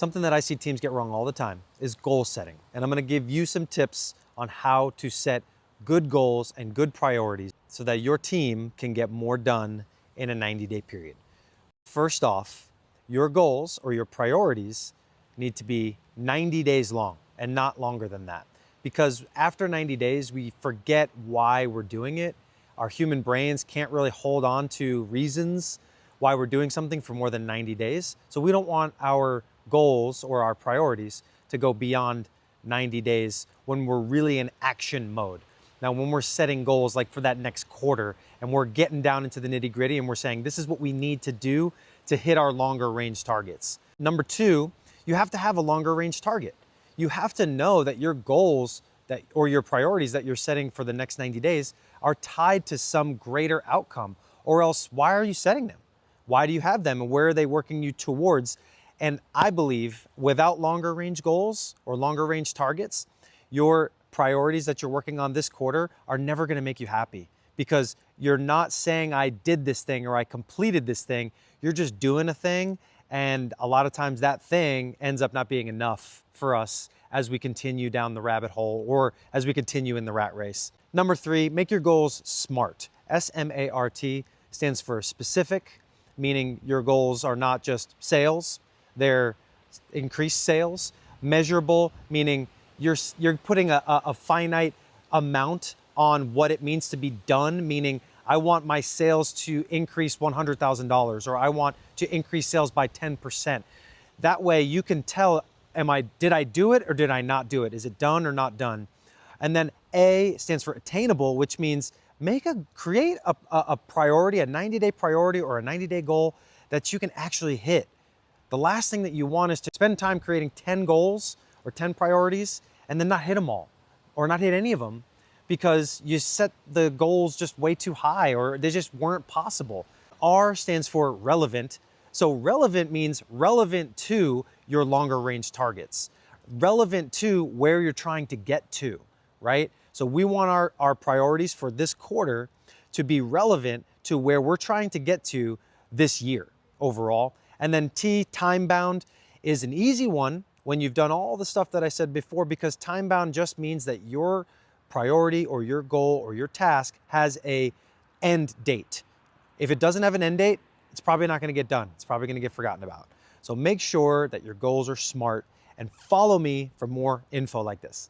Something that I see teams get wrong all the time is goal setting. And I'm gonna give you some tips on how to set good goals and good priorities so that your team can get more done in a 90-day period. First off, your goals or your priorities need to be 90 days long and not longer than that. Because after 90 days, we forget why we're doing it. Our human brains can't really hold on to reasons why we're doing something for more than 90 days. So we don't want our goals or our priorities to go beyond 90 days when we're really in action mode. Now, when we're setting goals like for that next quarter and we're getting down into the nitty gritty and we're saying, this is what we need to do to hit our longer range targets. Number two, you have to have a longer range target. You have to know that your goals or your priorities that you're setting for the next 90 days are tied to some greater outcome, or else why are you setting them? Why do you have them and where are they working you towards? And I believe without longer range goals or longer range targets, your priorities that you're working on this quarter are never gonna make you happy, because you're not saying I did this thing or I completed this thing. You're just doing a thing, and a lot of times that thing ends up not being enough for us as we continue down the rabbit hole or as we continue in the rat race. Number three, make your goals SMART. S-M-A-R-T stands for specific, meaning your goals are not just sales, they're increased sales. Measurable, meaning you're putting a finite amount on what it means to be done, meaning I want my sales to increase $100,000, or I want to increase sales by 10%. That way you can tell, did I do it or did I not do it? Is it done or not done? And then A stands for attainable, which means create a priority, a 90-day priority or a 90-day goal that you can actually hit. The last thing that you want is to spend time creating 10 goals or 10 priorities and then not hit them all or not hit any of them because you set the goals just way too high or they just weren't possible. R stands for relevant. So relevant means relevant to your longer range targets, relevant to where you're trying to get to, right? So we want our priorities for this quarter to be relevant to where we're trying to get to this year overall. And then T, time bound, is an easy one when you've done all the stuff that I said before, because time bound just means that your priority or your goal or your task has a end date. If it doesn't have an end date, it's probably not gonna get done. It's probably gonna get forgotten about. So make sure that your goals are SMART and follow me for more info like this.